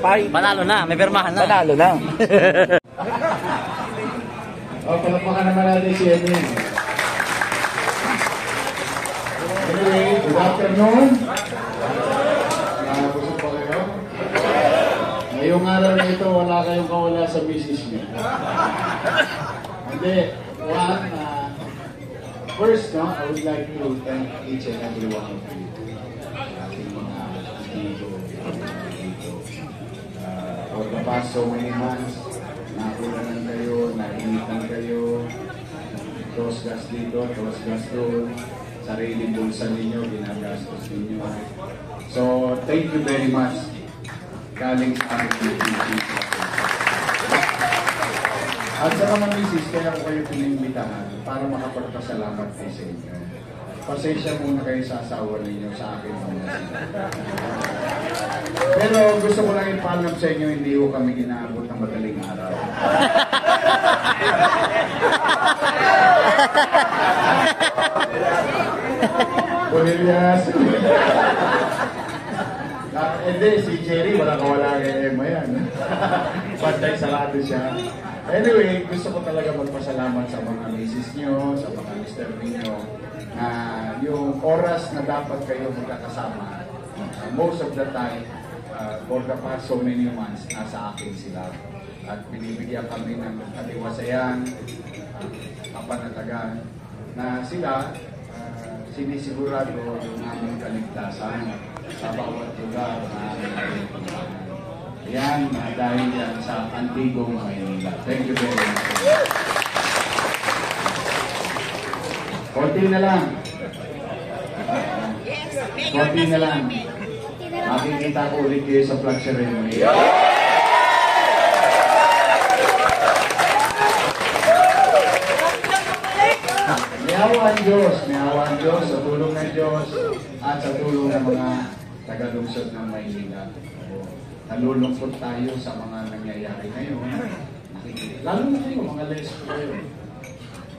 qualify. Panalo na, may permahan na. Panalo na. Palakpakan naman natin si Edwin. Anyway, good afternoon. Busog pa kayo? Ngayong araw na ito, wala kayong kawala sa business niyo. Hindi. First, no, I would like to thank each and every one of you. Ating mga amigo dito. For the past so many months, nakulanan kayo, nainitan kayo, tos gas dito, tos gas doon, sariling bulsa ninyo, ginagastos ninyo. So, thank you very much. Galing sa aming at sa mga misis, kaya ko kayo pinimbitahan para makapagpasalamat kayo sa inyo. Pasensya muna kayo sa asawa ninyo sa akin mga sila. Pero gusto ko lang ipaalam sa inyo, hindi ko kami ginaabot ng madaling araw. Cornelius. Hindi, si Jerry, wala kawala kay Emma yan. Pantay sarado siya. Anyway, gusto ko talaga magpasalamat sa mga misis nyo, sa mga mister ninyo, na yung oras na dapat kayo magkakasama, most of the time, for the past so many months, nasa akin sila. At binibigyan kami ng kaliwasayan, kapanatagan, na sila, sinisigurado yung aming kaligtasan sa bawat lugar na aming kaligtasan. Yan, dahil yan sa Antigong Maynila. Thank you very much. Konti na lang. Konti na lang. Makikita ko ulit kayo sa flag ceremony. May awa ang Diyos sa tulong ng Diyos at sa tulong ng mga tagalungsod ng Maynila. Nalulungkot tayo sa mga nangyayari ngayon. Lalo na kayo, mga lesbo kayo.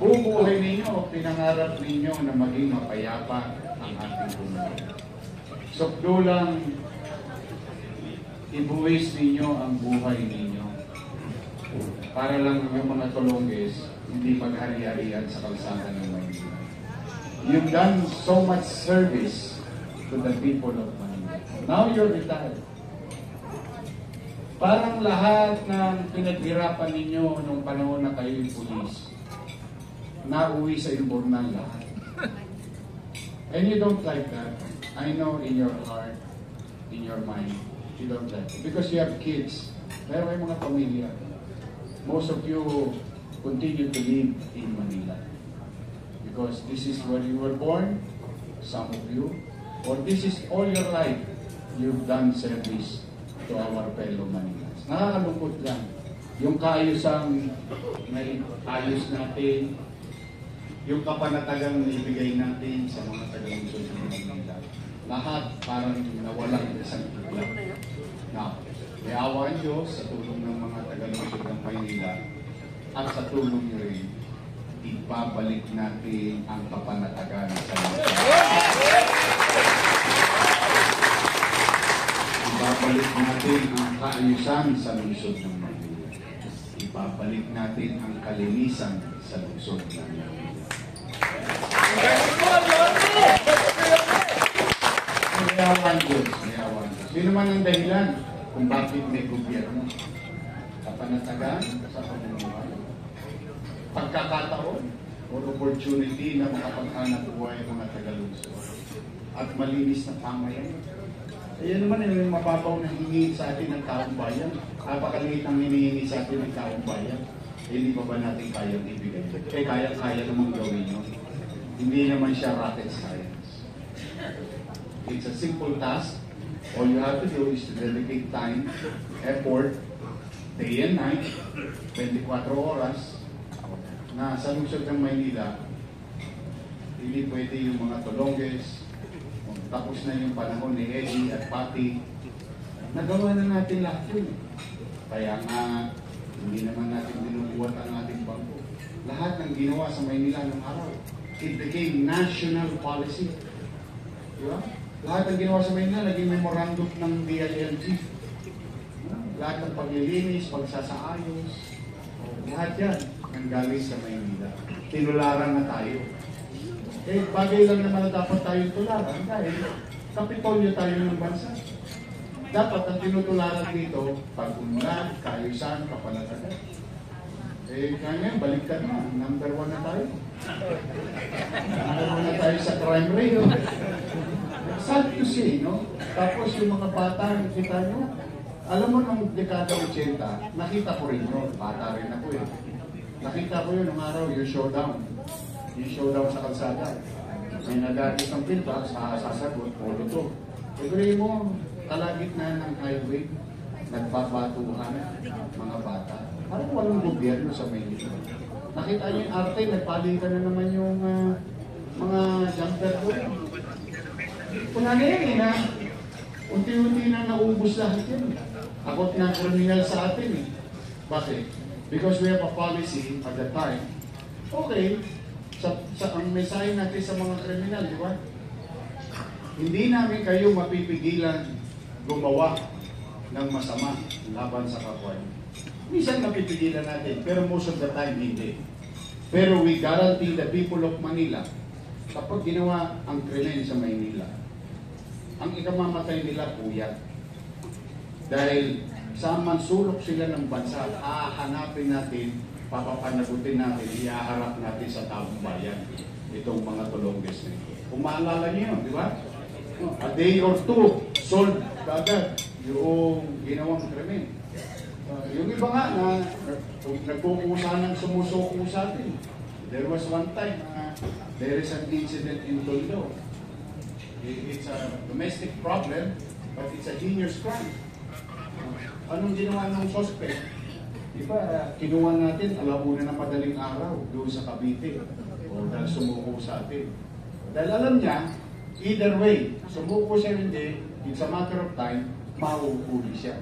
Buong buhay ninyo, pinangarap ninyo na maging mapayapa ang ating mundo. Sukdo lang, ibuwis ninyo ang buhay ninyo. Para lang yung mga Tolonges, hindi maghari-harian sa kalsada ng Manila. You've done so much service to the people of Manila. Now you're retired. Parang lahat ng pinaghirapan ninyo nung panahon na kayo yung pulis, nauwi sa imbornal lahat. And you don't like that. I know in your heart, in your mind, you don't like it. Because you have kids. Meron kayong mga pamilya. Most of you continue to live in Manila. Because this is where you were born, some of you, or this is all your life, you've done service to our fellow Manilas. Nakakalungkot lang. Yung kaayusang may ayos natin, yung kapanatagang ibigay natin sa mga taga-lungsod ng Manila. Lahat parang nawalang isang tugla. Now, may awa ang Diyos sa tulong ng mga taga-lungsod ng Manila at sa tulong niyo rin, ibabalik natin ang kapanatagan sa Manila. Ibabalik natin ang kaayusan sa lungsod ng Manila. Ibabalik natin ang kalinisan sa lungsod ng Manila. Mayawan Diyos. Sino man ang dahilan kung bakit may gobyerno? Kapanatagan sa pamumuhay. Pagkakataon o opportunity na makapaghanap buhay ng mga taga-lungsod. At malinis na pamayan. Ayan naman yung mapapaw na hingin sa atin ng taong bayan. Napakaliit ang hinihingi sa atin ng taong bayan. Hindi pa ba natin kayang ibigay? Kaya namang gawin yun. Hindi naman siya rocket science. It's a simple task. All you have to do is to dedicate time, effort, day and night, 24 oras, na sa lungsod ng Maynila, hindi pwede yung mga Tolonges, tapos na yung panahon ni Eddie at Patty, nagawa na natin lahat yun. Kaya nga, hindi naman natin binubuhat ang ating bangko. Lahat ng ginawa sa Maynila ng araw, it became national policy. Diba? Lahat ng ginawa sa Maynila, naging memorandum ng DILG. lahat ng paglilinis, pagsasaayos, lahat yan ang galing sa Maynila. Tinularan na tayo. Eh, bagay lang naman na dapat tayong tularan dahil kapitolyo tayo ng bansa. Dapat ang tinutularan dito, pag-unlad, kaayusan, kapanatagan. Eh, ngayon, baliktad na. Number 1 na tayo. Number 1 na tayo sa crime rate. Sad to see, no? Tapos yung mga bata, nakita nyo, alam mo, nung dekada 80, nakita ko rin yun. Bata rin ako eh. Nakita ko yun nung araw, yung showdown. Yung showdown sa kalsada. May nagalit ng pinta, sasagot, polo to. Pagkari mo, kalagitnaan ng highway, nagbabatuhan mga bata. Parang walang gobyerno sa Maynila. Nakita niyo yung arte, nagpalitan na naman yung mga jumper doon. Wala na yan eh, na unti-unti na naubos lahat yan. Akot na kriminal sa atin eh. Bakit? Because we have a policy at the time. Okay, ang mensahe natin sa mga kriminal, di ba? Hindi namin kayo mapipigilan gumawa ng masama laban sa kapwa. Minsan napipigilan natin, pero most of the time hindi. Pero we guarantee the people of Manila, kapag ginawa ang krimen sa Maynila, ang ikamamatay nila puyat. Dahil sa mansulok sila ng bansa, hahanapin natin, papapanagutin natin, iaharap natin sa taong bayan itong mga tulongges na ito. Kung maalala niyo yun, di ba? A day or two, solve agad yung ginawang krimen. Yung iba nga na nagkukusa ng sumusuko sa atin. There was one time, there is an incident in Tondo. It's a domestic problem, but it's a heinous crime. Anong ginawa ng suspect? Diba, kinuha natin, alauna na madaling araw doon sa Cavite. O dahil sumuko sa atin. Dahil alam niya, either way, sumuko siya hindi, it's a matter of time, mahuhuli siya.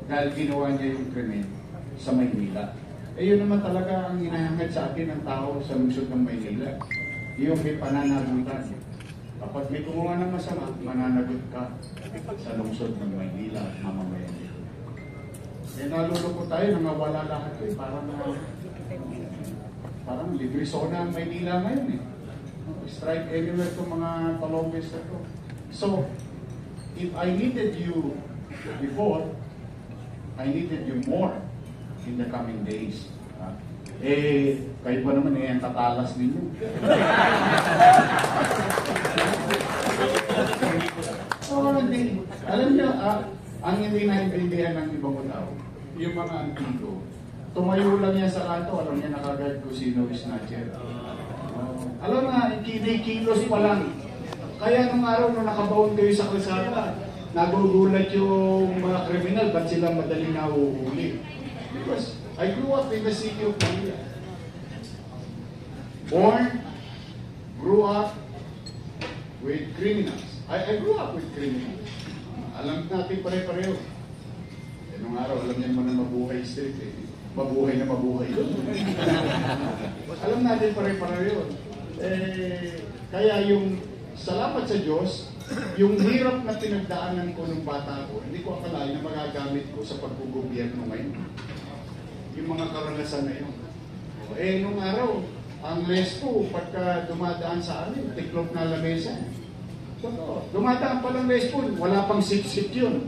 Dahil ginawa niya yung krimen sa Maynila. Eh yun naman talaga ang hinahangad sa atin ng tao sa lungsod ng Maynila. Yung may pananagutan. Kapag may gumawa ng masama, mananagot ka sa lungsod ng Maynila, mamamayan dito. Eh naluloko tayo, nangawala lahat ko eh. Parang libre zona ang Maynila ngayon eh. Strike anywhere itong mga talongges na to. So, if I needed you before, I needed you more in the coming days. Kayo pa naman ang tatalas ninyo. Alam niyo, ang hindi naintindihan ng ibang tao, yung mga antiko, tumayo lang yan sa kanto, alam niya nakagad kung sino is snatcher. Alam na, kilos pa lang. Kaya nung araw nung nakabaon kayo sa kalsada, nagugulat yung mga kriminal, ba't sila madaling nahuhuli? Because I grew up in the city of Manila. Born, grew up with criminals. I grew up with criminals. Alam natin pare-pareho. Eh, nung araw, alam niya naman na mabuhay street eh. Mabuhay na mabuhay yun. Alam natin pare-pareho. Kaya yung salamat sa Diyos, yung hirap na pinagdaanan ko nung bata ko, hindi ko akalain na magagamit ko sa pagkugobyerno ngayon. Yung mga karanasan na yun. Nung araw, ang lespo, pagka dumadaan sa amin, tiklop na lamesa. Totoo. Dumadaan pa lang lespo, wala pang sip-sip yun.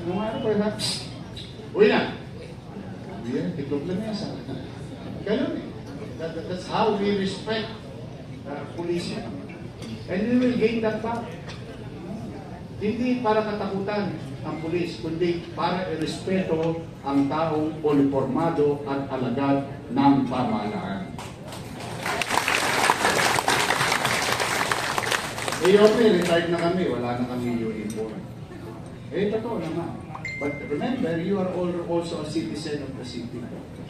Nung araw, uwi na. Uwi na, tiklop lamesa. Ganun eh. That's how we respect police. And we will gain that back. Hindi para katakutan ang pulis, kundi para irespeto ang taong uniformado at alagad ng pamahalaan. Okay, retired na kami, wala na kami uniform. Totoo naman. But remember, you are also a citizen of the city.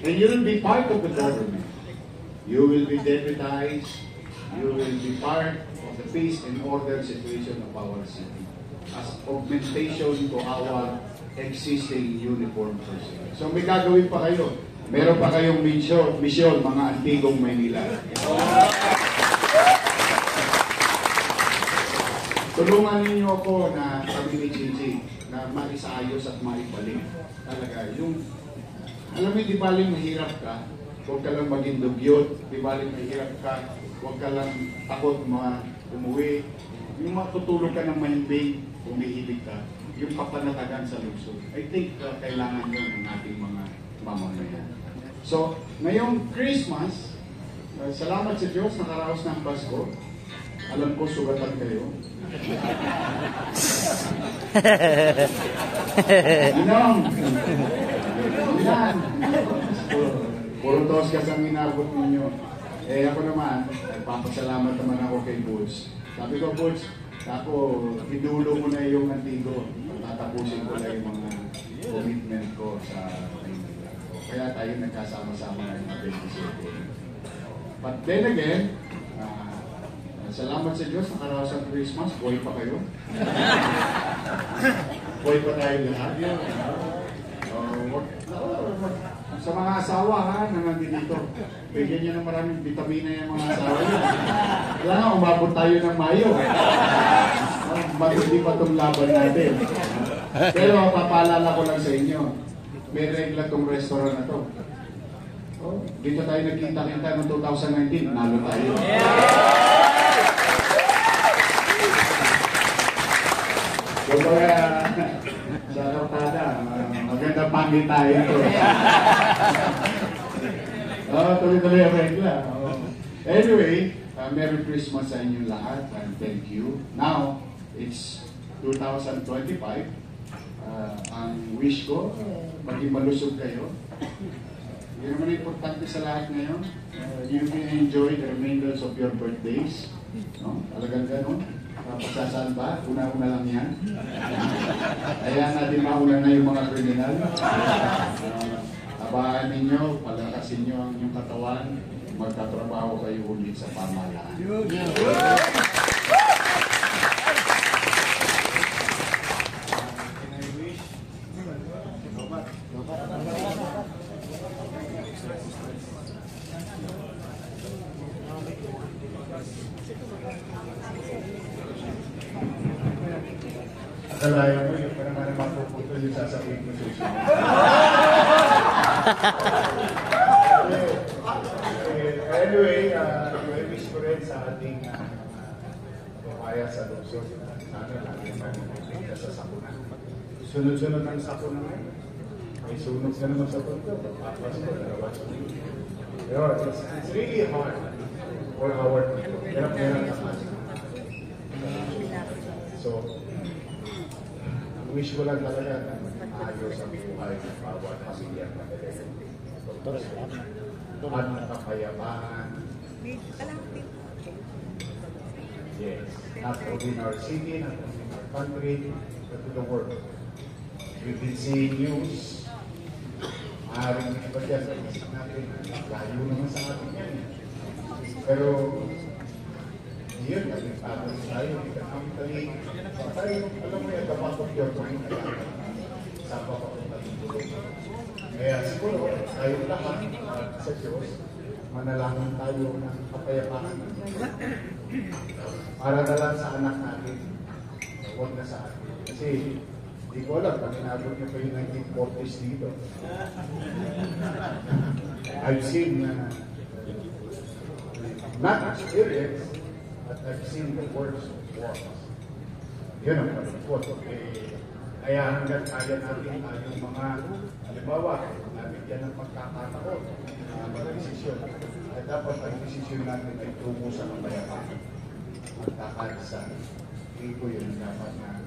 And you will be part of the government. You will be deputized. You will be part of the peace and order situation of our city as augmentation to our existing uniform personnel. So may gagawin pa kayo. Meron pa kayong mission, mga antigong Maynila. tulungan ninyo ako na kami ni Gigi na maisayos at maibalik. Talaga, yung, alam mo, di baling mahirap ka, huwag ka lang maging dugyot, di baling mahirap ka, huwag ka lang takot umuwi. Yung matutulog ka ng mahimbing, umihibig ka, yung kapanatagan sa lungsod. I think kailangan yun ng ating mga mamamayan. So, ngayong Christmas, salamat sa Diyos, nakaraos ng Pasko. Alam ko, sugatan kayo. Inong! Yan! Puro toskas ang inabot ninyo. Eh ako naman, nagpapasalamat naman ako kay Boots. Sabi ko, Boots, ako, pinulo mo na yung antigo. Tatapusin ko na yung mga commitment ko sa Maynila. Kaya tayo nagkasama-sama ng 27. But then again, salamat sa Diyos, nakaraos ang Christmas. Boy pa kayo. Boy pa tayo lahat. Sa mga asawa ha, na nandito, bigyan nyo ng maraming vitamina yung mga asawa nyo. Kailangan umabot tayo ng Mayo. Matindi pa itong laban natin. Pero papaalala ko lang sa inyo, may regla itong restaurant na to. Dito tayo nagkita-kita noong 2019, nalo tayo. So, kaya, sa Kartada, maganda pangit tayo ito. Tuloy-tuloy ang regla. Anyway, Merry Christmas sa inyong lahat and thank you. Now, it's 2025. Ang wish ko, maging malusog kayo. Yun naman importante sa lahat ngayon. You can enjoy the remainders of your birthdays. No? Talagang ganun. Pasasaan ba? Una-una lang yan. Kaya natin mauna na yung mga kriminal. Abangan ninyo, palakasin nyo ang inyong katawan, magkatrabaho kayo ulit sa pamahalaan. Kalaya mo yung parang mapuputol yung sasabihin mo susunod. Anyway, I wish ko rin sa ating kumaya sa lungsod. Sana lagi naman sa sakunan. Sunod-sunod ang sakunan ngayon. May sunog na naman sa punto. Papas ko, dalawas ko. Pero it's really hard for our people. Hirap-hirap naman. So, wish ko lang talaga na maayos ang buhay ng bawat pamilya at kapayapaan. Yes, not only in our city, not only in our country, but to the world. We've been seeing news. Maaaring iba dyan sa isip natin, layo naman sa atin yan. Pero, yun, nagpapagod tayo, economically, tayo, alam mo yung kapag of your mind, saan pa papunta ng tulog. Kaya siguro, tayo lahat sa Diyos, manalangin tayo ng kapayapaan para dalan sa anak natin, huwag na sa atin. Kasi, di ko alam, pag inabot niyo pa yung 1940s dito. I've seen, not experience, but I've seen the worst of wars. Yun ang kalungkot. Kaya hanggang kaya natin tayong mga, halimbawa, nabigyan ng pagkakataon, mga desisyon. At dapat ang desisyon natin ay tungo sa kapayapaan. Magkakaisa. Ito yun dapat na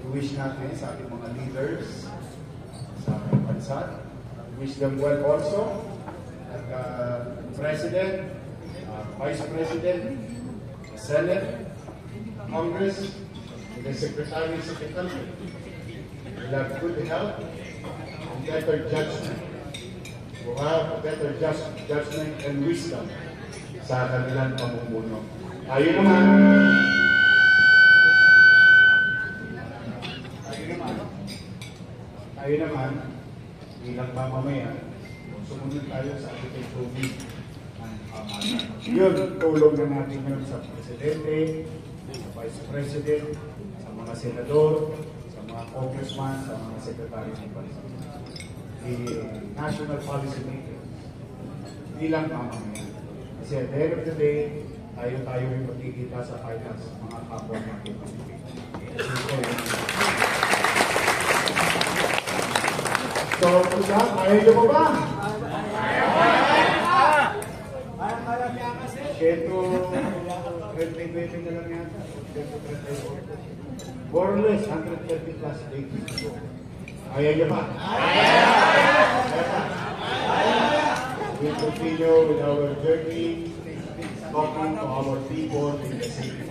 wish natin sa ating mga leaders sa bansa. Wish them well also. At President, Vice President, Senate, Congress, and the Secretaries of the country will have good health and better judgment. Will have better judgment and wisdom sa kanilang pamumuno. Tayo naman, bilang mamamayan, sumunod tayo sa ating tubig. Yun, tulong na natin yun sa Presidente, sa Vice President, sa mga senador, sa mga congressman, sa mga secretary ng bansa. The national policy maker. Hindi lang mamamayan. Kasi at the end of the day, tayo rin magkikita sa finance, mga kapwa natin. So, kuya, ayaw nyo ba? Sheto, 30-20 na lang yata. More or less, 130 plus days. Ayaw nyo ba? We continue with our journey, talking to our people in the city.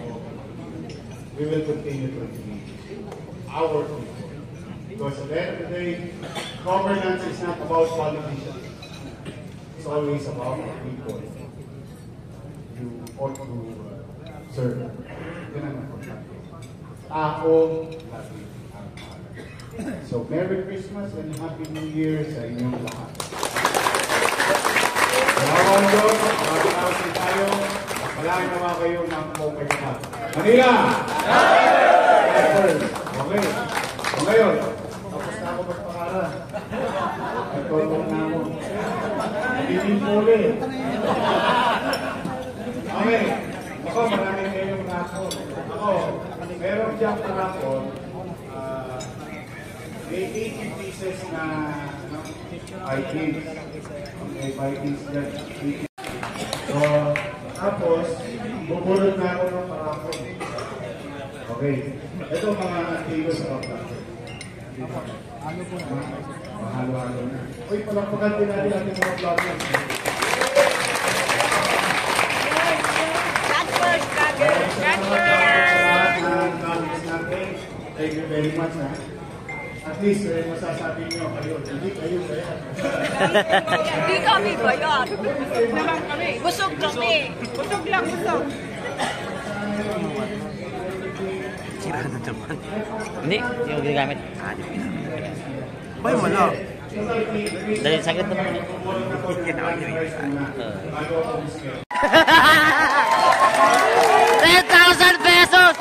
We will continue to engage our people. Because at the end of the day, governance is not about politicians. It's always about the people you ought to serve. Yun ang importante. Ako, lagi ang mahal. So, Merry Christmas and Happy New Year sa inyong lahat. Salamat Diyos, mag-awsin tayo. Malaki naman kayo ng okay na. Manila! Okay. So ngayon, tapos na ako magpakara. Nagtotong na ako. Hindi po ulit. Okay. Ako, maraming kayong rapon. Ako, meron diyang rapon. May 80 pieces na Vikings. Okay, Vikings dyan. So, tapos, bubulot na ako ng parapon. Okay. Ito mga antigo sa kapatid. Ano po na? Mahalo-halo na. Uy, palakpakan din natin ating mga vloggers. Thank you very much, ha? At least, masasabi niyo kayo, hindi kayo bayad. Hindi kami bayad. Naman kami. Busog kami. Busog lang, busog. Sira na naman. Hindi, hindi ko ginagamit. Bay, wala. Dahil saglit naman. 10,000 pesos!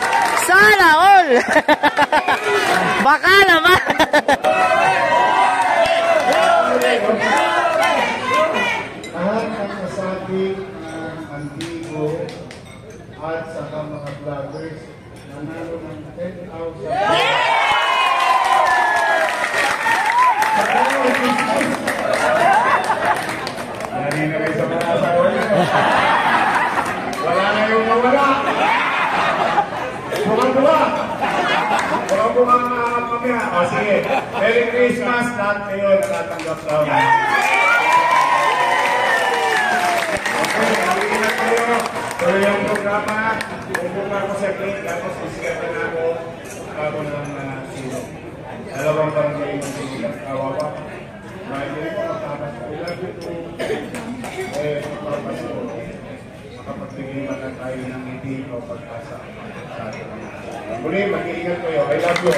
Sana all! Baka naman! Lahat ng kasabi ng antigo at saka mga vloggers nanalo ng 10,000. Yan na kayo sa mga asawa niyo. Wala na yung mawala. Buka-buka. Buka-buka kami ha. O sige. Merry Christmas. Lahat kayo natatanggap daw. Okay, nakikinig kayo. Tuloy yung programa. Buka ko sa plate. Tapos isikatan na ako. Bago ng silo. Dalawang barangay yung silo. Kawawa. Mahal ko matapas ko. I love you too. Matapas ko. Makapagbigay man lang tayo ng hindi o pag-asa sa atin. Muli, mag-iingat kayo. I love you.